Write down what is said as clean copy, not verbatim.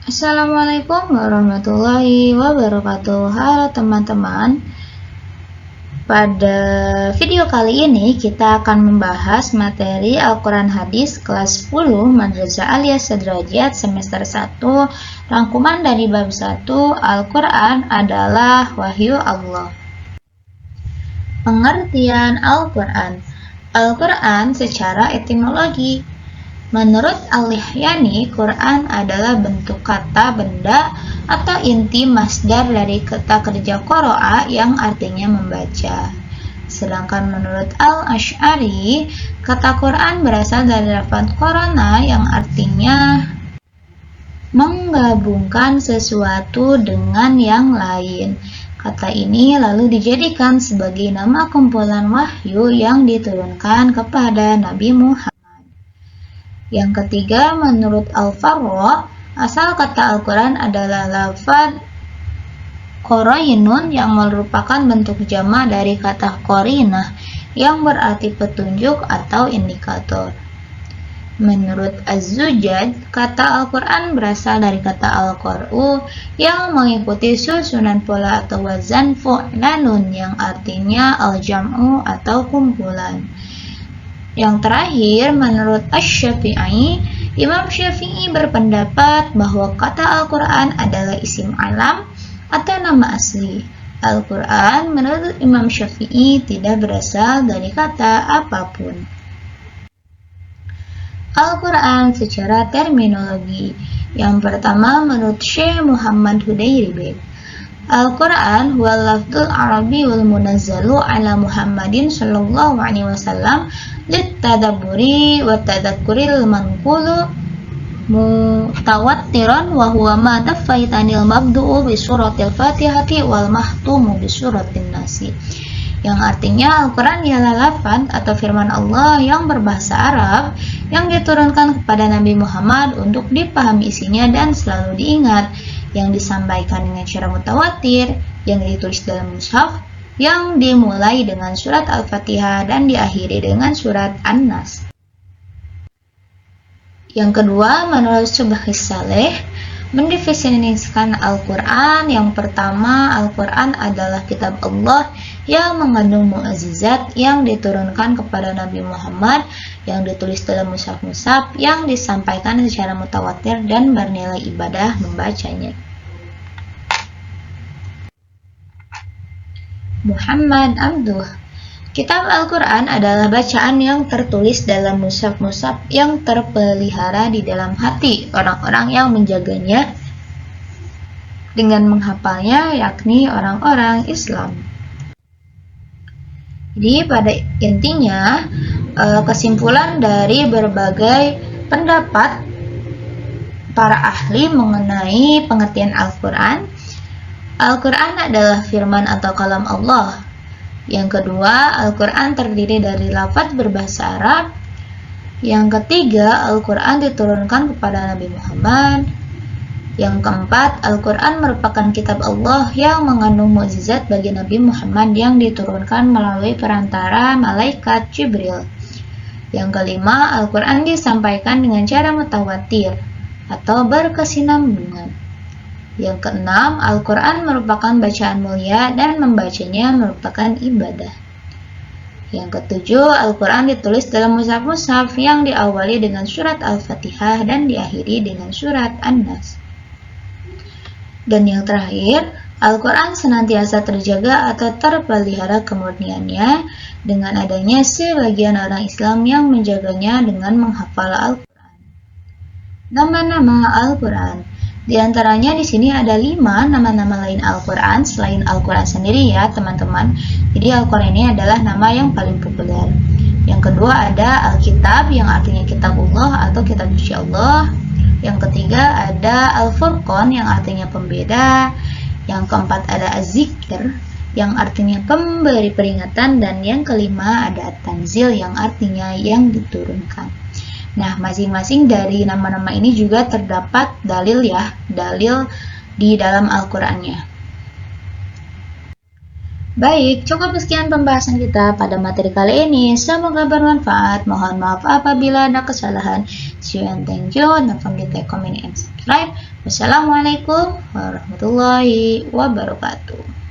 Assalamualaikum warahmatullahi wabarakatuh. Halo teman-teman. Pada video kali ini kita akan membahas materi Al-Quran Hadis kelas 10 Madrasah Aliyah Sederajat semester 1, rangkuman dari bab 1 Al-Quran adalah wahyu Allah. Pengertian Al-Quran. Al-Quran secara etimologi. Menurut Al-Lihyani, Quran adalah bentuk kata benda atau inti masdar dari kata kerja qara'a yang artinya membaca. Sedangkan menurut Al-Asy'ari, kata Quran berasal dari lafaz qarana yang artinya menggabungkan sesuatu dengan yang lain. Kata ini lalu dijadikan sebagai nama kumpulan wahyu yang diturunkan kepada Nabi Muhammad. Yang ketiga, menurut Al-Farra, asal kata Al-Quran adalah lafaz qarainun yang merupakan bentuk jamak dari kata qarinah yang berarti petunjuk atau indikator. Menurut Az-Zujaj, kata Al-Quran berasal dari kata Al-Qur'u yang mengikuti susunan pola atau wazan fu'lanun yang artinya al-jam'u atau kumpulan. Yang terakhir, menurut Asy-Syafi'i, Imam Syafi'i berpendapat bahwa kata Al-Quran adalah isim alam atau nama asli. Al-Quran menurut Imam Syafi'i tidak berasal dari kata apapun. Al-Quran secara terminologi. Yang pertama, menurut Syekh Muhammad Hudayribi, Al-Quran huwa lafzul arabiyyul munazzalu ala Muhammadin sallallahu alaihi wasallam littadabburi wa tadhakkuril manqulu mutawattiran wa huwa ma dafaitanil mabdu'u bi suratil Fatihati wal mahtumu bi suratin Nasi. Yang artinya Al-Quran ialah lafaz atau firman Allah yang berbahasa Arab yang diturunkan kepada Nabi Muhammad untuk dipahami isinya dan selalu diingat, yang disampaikan dengan cara mutawatir, yang ditulis dalam mushaf, yang dimulai dengan surat Al-Fatihah dan diakhiri dengan surat An-Nas. Yang kedua, menurut Subhi Saleh, mendefinisikan Al-Quran. Yang pertama, Al-Quran adalah kitab Allah yang mengandung mukjizat yang diturunkan kepada Nabi Muhammad, yang ditulis dalam mushaf-mushaf, yang disampaikan secara mutawatir dan bernilai ibadah membacanya. Muhammad Abduh. Kitab Al-Quran adalah bacaan yang tertulis dalam mushaf-mushaf yang terpelihara di dalam hati orang-orang yang menjaganya dengan menghafalnya, yakni orang-orang Islam. Jadi pada intinya, kesimpulan dari berbagai pendapat para ahli mengenai pengertian Al-Quran, Al-Quran adalah firman atau kalam Allah. Yang kedua, Al-Quran terdiri dari lafaz berbahasa Arab. Yang ketiga, Al-Quran diturunkan kepada Nabi Muhammad. Yang keempat, Al-Quran merupakan kitab Allah yang mengandung mukjizat bagi Nabi Muhammad yang diturunkan melalui perantara malaikat Jibril. Yang kelima, Al-Quran disampaikan dengan cara mutawatir atau berkesinambungan. Yang keenam, Al-Quran merupakan bacaan mulia dan membacanya merupakan ibadah. Yang ketujuh, Al-Quran ditulis dalam mushaf-mushaf yang diawali dengan surat Al-Fatihah dan diakhiri dengan surat An-Nas. Dan yang terakhir, Al-Quran senantiasa terjaga atau terpelihara kemurniannya dengan adanya sebagian orang Islam yang menjaganya dengan menghafal Al-Quran. Nama-nama Al-Quran. Di antaranya di sini ada 5 nama-nama lain Al-Quran selain Al-Quran sendiri ya teman-teman. Jadi Al-Quran ini adalah nama yang paling populer. Yang kedua ada Al-Kitab yang artinya kitabullah atau kitab suci Allah. Yang ketiga ada Al-Furqan yang artinya pembeda. Yang keempat ada Az-Zikr yang artinya pemberi peringatan. Dan yang kelima ada At-Tanzil yang artinya yang diturunkan. Nah, masing-masing dari nama-nama ini juga terdapat dalil di dalam Al-Qur'annya. Baik, cukup sekian pembahasan kita pada materi kali ini. Semoga bermanfaat. Mohon maaf apabila ada kesalahan. See you and thank you. Don't forget to comment and subscribe. Wassalamualaikum warahmatullahi wabarakatuh.